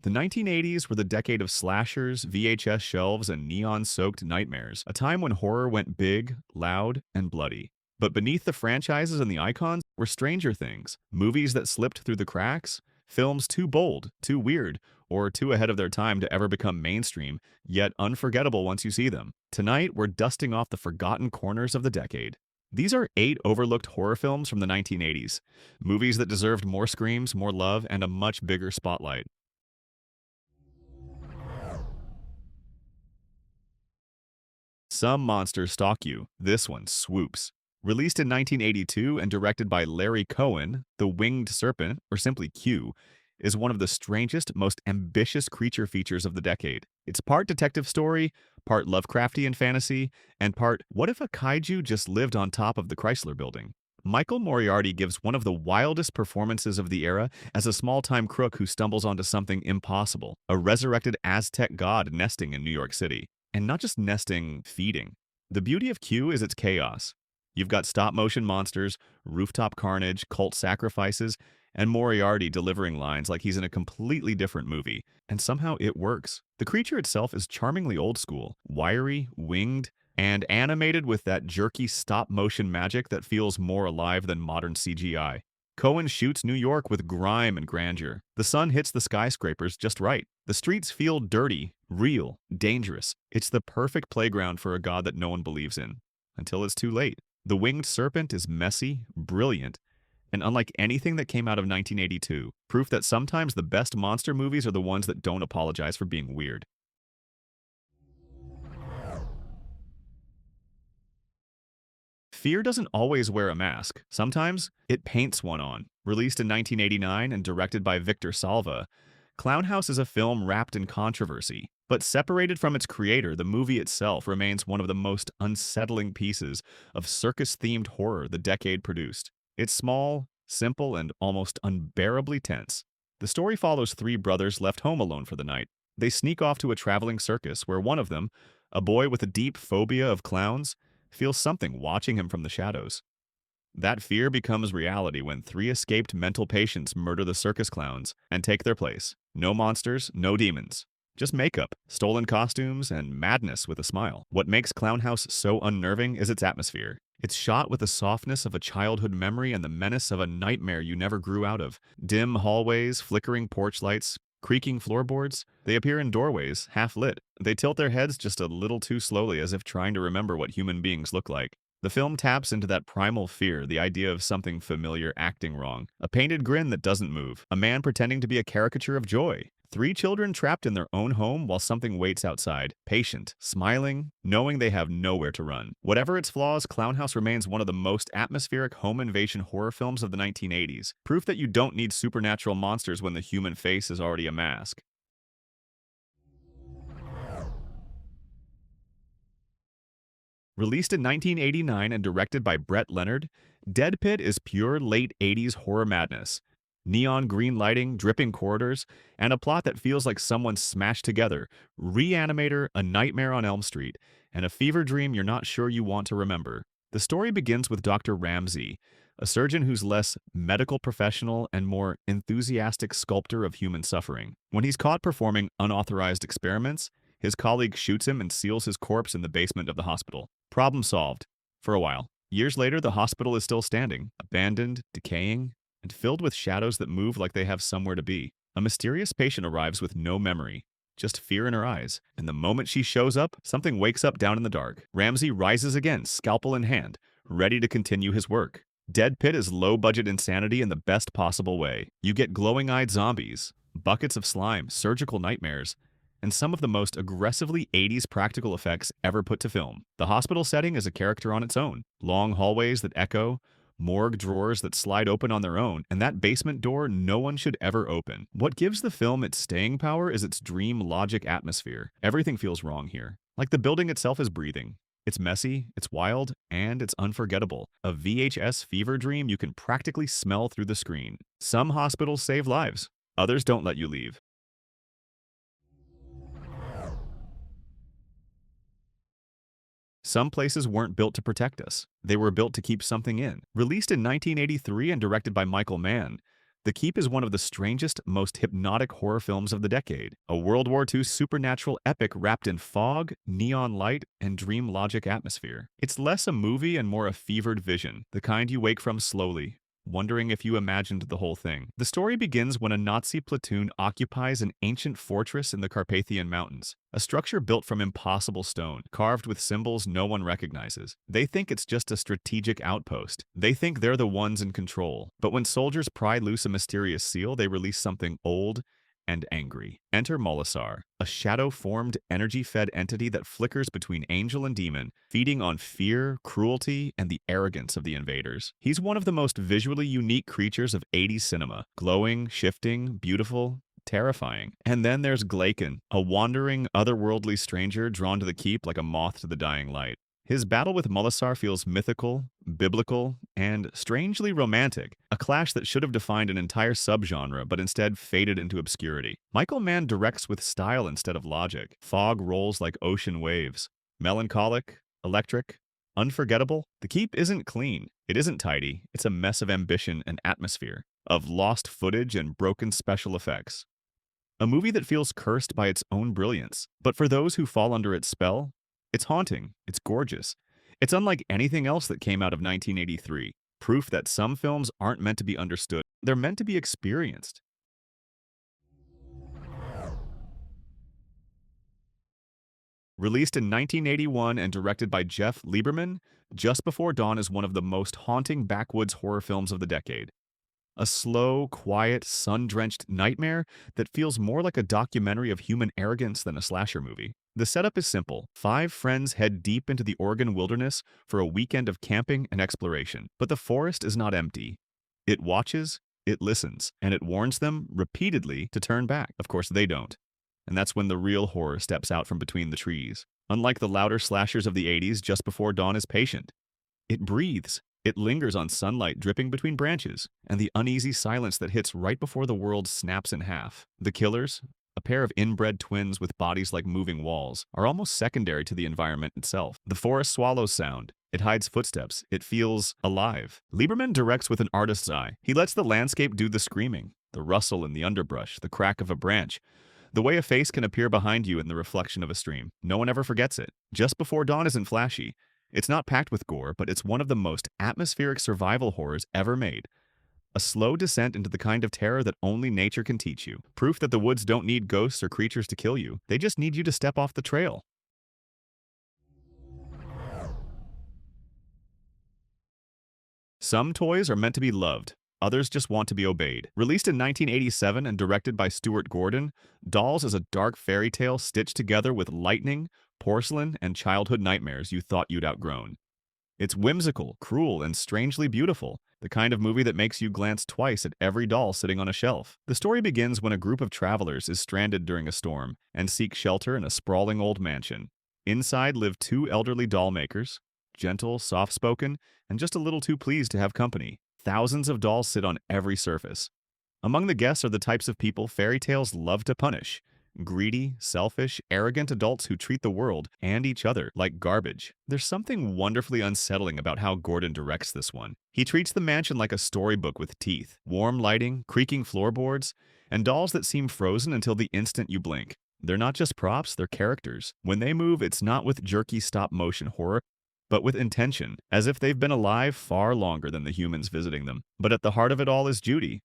The 1980s were the decade of slashers, VHS shelves, and neon-soaked nightmares, a time when horror went big, loud, and bloody. But beneath the franchises and the icons were stranger things, movies that slipped through the cracks, films too bold, too weird, or too ahead of their time to ever become mainstream, yet unforgettable once you see them. Tonight, we're dusting off the forgotten corners of the decade. These are 8 overlooked horror films from the 1980s, movies that deserved more screams, more love, and a much bigger spotlight. Some monsters stalk you. This one swoops. Released in 1982 and directed by Larry Cohen, The Winged Serpent, or simply Q, is one of the strangest, most ambitious creature features of the decade. It's part detective story, part Lovecraftian fantasy, and part what if a kaiju just lived on top of the Chrysler Building? Michael Moriarty gives one of the wildest performances of the era as a small-time crook who stumbles onto something impossible, a resurrected Aztec god nesting in New York City. And not just nesting, feeding. The beauty of Q is its chaos. You've got stop-motion monsters, rooftop carnage, cult sacrifices, and Moriarty delivering lines like he's in a completely different movie, and somehow it works. The creature itself is charmingly old school, wiry, winged, and animated with that jerky stop-motion magic that feels more alive than modern CGI. Cohen shoots New York with grime and grandeur. The sun hits the skyscrapers just right. The streets feel dirty, real, dangerous. It's the perfect playground for a god that no one believes in. Until it's too late. The Winged Serpent is messy, brilliant, and unlike anything that came out of 1982, proof that sometimes the best monster movies are the ones that don't apologize for being weird. Fear doesn't always wear a mask. Sometimes it paints one on. Released in 1989 and directed by Victor Salva, Clownhouse is a film wrapped in controversy. But separated from its creator, the movie itself remains one of the most unsettling pieces of circus-themed horror the decade produced. It's small, simple, and almost unbearably tense. The story follows 3 brothers left home alone for the night. They sneak off to a traveling circus where one of them, a boy with a deep phobia of clowns, feels something watching him from the shadows. That fear becomes reality when 3 escaped mental patients murder the circus clowns and take their place. No monsters, no demons. Just makeup, stolen costumes, and madness with a smile. What makes Clownhouse so unnerving is its atmosphere. It's shot with the softness of a childhood memory and the menace of a nightmare you never grew out of. Dim hallways, flickering porch lights, creaking floorboards. They appear in doorways, half lit. They tilt their heads just a little too slowly as if trying to remember what human beings look like. The film taps into that primal fear, the idea of something familiar acting wrong. A painted grin that doesn't move. A man pretending to be a caricature of joy. 3 children trapped in their own home while something waits outside. Patient, smiling, knowing they have nowhere to run. Whatever its flaws, Clownhouse remains one of the most atmospheric home invasion horror films of the 1980s. Proof that you don't need supernatural monsters when the human face is already a mask. Released in 1989 and directed by Brett Leonard, Dead Pit is pure late 80s horror madness. Neon green lighting, dripping corridors, and a plot that feels like someone smashed together Reanimator, A Nightmare on Elm Street, and a fever dream you're not sure you want to remember. The story begins with Dr. Ramsey, a surgeon who's less medical professional and more enthusiastic sculptor of human suffering. When he's caught performing unauthorized experiments, his colleague shoots him and seals his corpse in the basement of the hospital. Problem solved. For a while. Years later, the hospital is still standing, abandoned, decaying, and filled with shadows that move like they have somewhere to be. A mysterious patient arrives with no memory, just fear in her eyes, and the moment she shows up, something wakes up down in the dark. Ramsey rises again, scalpel in hand, ready to continue his work. Dead Pit is low-budget insanity in the best possible way. You get glowing-eyed zombies, buckets of slime, surgical nightmares, and some of the most aggressively 80s practical effects ever put to film. The hospital setting is a character on its own. Long hallways that echo, morgue drawers that slide open on their own, and that basement door no one should ever open. What gives the film its staying power is its dream logic atmosphere. Everything feels wrong here. Like the building itself is breathing. It's messy, it's wild, and it's unforgettable. A VHS fever dream you can practically smell through the screen. Some hospitals save lives. Others don't let you leave. Some places weren't built to protect us. They were built to keep something in. Released in 1983 and directed by Michael Mann, The Keep is one of the strangest, most hypnotic horror films of the decade, a World War II supernatural epic wrapped in fog, neon light, and dream logic atmosphere. It's less a movie and more a fevered vision, the kind you wake from slowly, wondering if you imagined the whole thing. The story begins when a Nazi platoon occupies an ancient fortress in the Carpathian Mountains, a structure built from impossible stone, carved with symbols no one recognizes. They think it's just a strategic outpost. They think they're the ones in control. But when soldiers pry loose a mysterious seal, they release something old and angry. Enter Molasar, a shadow-formed, energy-fed entity that flickers between angel and demon, feeding on fear, cruelty, and the arrogance of the invaders. He's one of the most visually unique creatures of 80s cinema, glowing, shifting, beautiful, terrifying. And then there's Glaken, a wandering, otherworldly stranger drawn to the keep like a moth to the dying light. His battle with Molasar feels mythical, biblical, and strangely romantic, a clash that should have defined an entire subgenre but instead faded into obscurity. Michael Mann directs with style instead of logic. Fog rolls like ocean waves. Melancholic, electric, unforgettable. The Keep isn't clean. It isn't tidy. It's a mess of ambition and atmosphere, of lost footage and broken special effects. A movie that feels cursed by its own brilliance. But for those who fall under its spell, it's haunting, it's gorgeous. It's unlike anything else that came out of 1983, proof that some films aren't meant to be understood, they're meant to be experienced. Released in 1981 and directed by Jeff Lieberman, Just Before Dawn is one of the most haunting backwoods horror films of the decade. A slow, quiet, sun-drenched nightmare that feels more like a documentary of human arrogance than a slasher movie. The setup is simple. 5 friends head deep into the Oregon wilderness for a weekend of camping and exploration. But the forest is not empty. It watches, it listens, and it warns them repeatedly to turn back. Of course, they don't. And that's when the real horror steps out from between the trees. Unlike the louder slashers of the 80s, Just Before Dawn is patient. It breathes. It lingers on sunlight dripping between branches, and the uneasy silence that hits right before the world snaps in half. The killers, a pair of inbred twins with bodies like moving walls, are almost secondary to the environment itself. The forest swallows sound. It hides footsteps. It feels alive. Lieberman directs with an artist's eye. He lets the landscape do the screaming, the rustle in the underbrush, the crack of a branch, the way a face can appear behind you in the reflection of a stream. No one ever forgets it. Just Before Dawn isn't flashy. It's not packed with gore, but it's one of the most atmospheric survival horrors ever made. A slow descent into the kind of terror that only nature can teach you. Proof that the woods don't need ghosts or creatures to kill you. They just need you to step off the trail. Some toys are meant to be loved. Others just want to be obeyed. Released in 1987 and directed by Stuart Gordon, Dolls is a dark fairy tale stitched together with lightning, porcelain, and childhood nightmares you thought you'd outgrown. It's whimsical, cruel, and strangely beautiful, the kind of movie that makes you glance twice at every doll sitting on a shelf. The story begins when a group of travelers is stranded during a storm and seek shelter in a sprawling old mansion. Inside live 2 elderly doll makers, gentle, soft-spoken, and just a little too pleased to have company. Thousands of dolls sit on every surface. Among the guests are the types of people fairy tales love to punish. Greedy, selfish, arrogant adults who treat the world and each other like garbage. There's something wonderfully unsettling about how Gordon directs this one. He treats the mansion like a storybook with teeth, warm lighting, creaking floorboards, and dolls that seem frozen until the instant you blink. They're not just props, they're characters. When they move, it's not with jerky stop-motion horror, but with intention, as if they've been alive far longer than the humans visiting them. But at the heart of it all is Judy,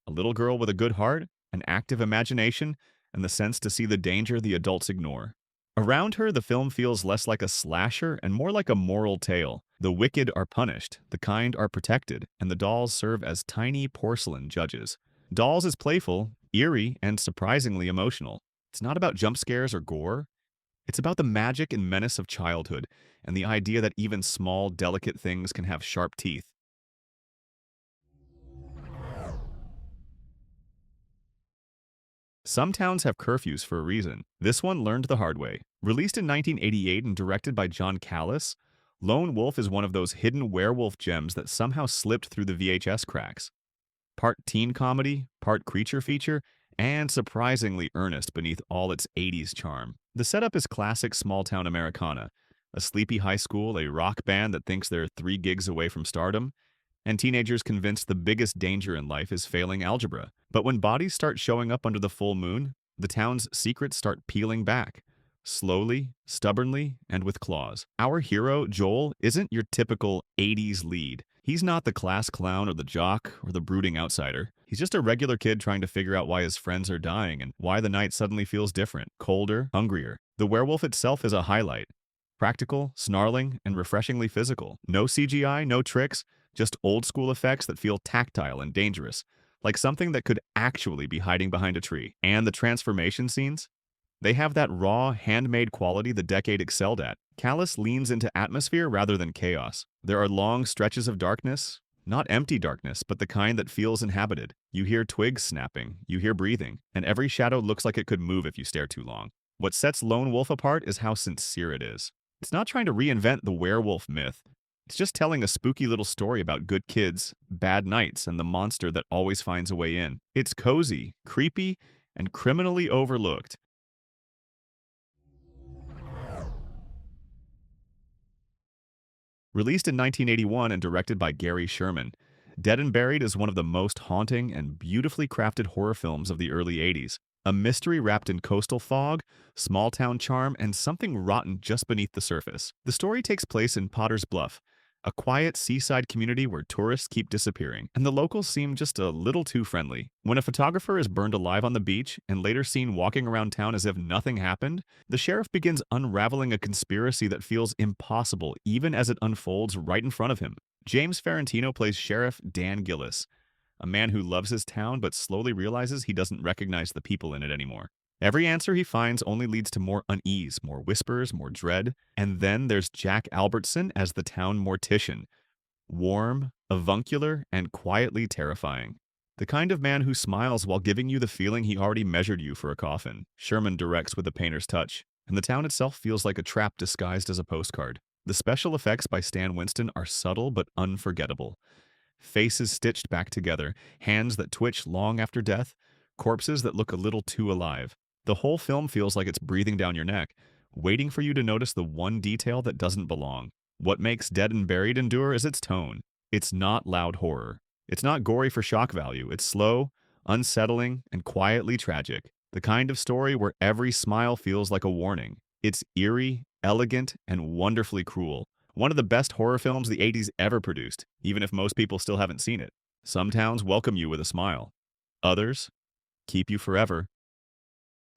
a little girl with a good heart, an active imagination, and the sense to see the danger the adults ignore. Around her, the film feels less like a slasher and more like a moral tale. The wicked are punished, the kind are protected, and the dolls serve as tiny porcelain judges. Dolls is playful, eerie, and surprisingly emotional. It's not about jump scares or gore. It's about the magic and menace of childhood, and the idea that even small, delicate things can have sharp teeth. Some towns have curfews for a reason. This one learned the hard way. Released in 1988 and directed by John Callis, Lone Wolf is one of those hidden werewolf gems that somehow slipped through the VHS cracks. Part teen comedy, part creature feature, and surprisingly earnest beneath all its 80s charm. The setup is classic small-town Americana. A sleepy high school, a rock band that thinks they're 3 gigs away from stardom, and teenagers convinced the biggest danger in life is failing algebra. But when bodies start showing up under the full moon, the town's secrets start peeling back. Slowly, stubbornly, and with claws. Our hero, Joel, isn't your typical 80s lead. He's not the class clown or the jock or the brooding outsider. He's just a regular kid trying to figure out why his friends are dying and why the night suddenly feels different, colder, hungrier. The werewolf itself is a highlight. Practical, snarling, and refreshingly physical. No CGI, no tricks, just old-school effects that feel tactile and dangerous, like something that could actually be hiding behind a tree. And the transformation scenes? They have that raw, handmade quality the decade excelled at. Callous leans into atmosphere rather than chaos. There are long stretches of darkness, not empty darkness, but the kind that feels inhabited. You hear twigs snapping, you hear breathing, and every shadow looks like it could move if you stare too long. What sets Lone Wolf apart is how sincere it is. It's not trying to reinvent the werewolf myth. It's just telling a spooky little story about good kids, bad nights, and the monster that always finds a way in. It's cozy, creepy, and criminally overlooked. Released in 1981 and directed by Gary Sherman, Dead and Buried is one of the most haunting and beautifully crafted horror films of the early 80s. A mystery wrapped in coastal fog, small-town charm, and something rotten just beneath the surface. The story takes place in Potter's Bluff, a quiet seaside community where tourists keep disappearing, and the locals seem just a little too friendly. When a photographer is burned alive on the beach and later seen walking around town as if nothing happened, the sheriff begins unraveling a conspiracy that feels impossible even as it unfolds right in front of him. James Ferrantino plays Sheriff Dan Gillis, a man who loves his town but slowly realizes he doesn't recognize the people in it anymore. Every answer he finds only leads to more unease, more whispers, more dread. And then there's Jack Albertson as the town mortician. Warm, avuncular, and quietly terrifying. The kind of man who smiles while giving you the feeling he already measured you for a coffin. Sherman directs with a painter's touch, and the town itself feels like a trap disguised as a postcard. The special effects by Stan Winston are subtle but unforgettable. Faces stitched back together, hands that twitch long after death, corpses that look a little too alive. The whole film feels like it's breathing down your neck, waiting for you to notice the one detail that doesn't belong. What makes Dead and Buried endure is its tone. It's not loud horror. It's not gory for shock value. It's slow, unsettling, and quietly tragic. The kind of story where every smile feels like a warning. It's eerie, elegant, and wonderfully cruel. One of the best horror films the 80s ever produced, even if most people still haven't seen it. Some towns welcome you with a smile. Others keep you forever.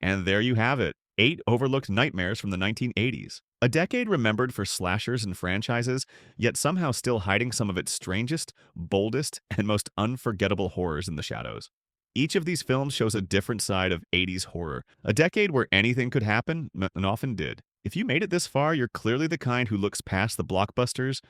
And there you have it, 8 overlooked nightmares from the 1980s. A decade remembered for slashers and franchises, yet somehow still hiding some of its strangest, boldest, and most unforgettable horrors in the shadows. Each of these films shows a different side of 80s horror, a decade where anything could happen, and often did. If you made it this far, you're clearly the kind who looks past the blockbusters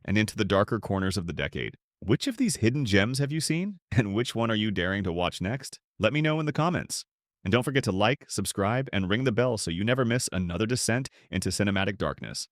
and into the darker corners of the decade. Which of these hidden gems have you seen? And which one are you daring to watch next? Let me know in the comments. And don't forget to like, subscribe, and ring the bell so you never miss another descent into cinematic darkness.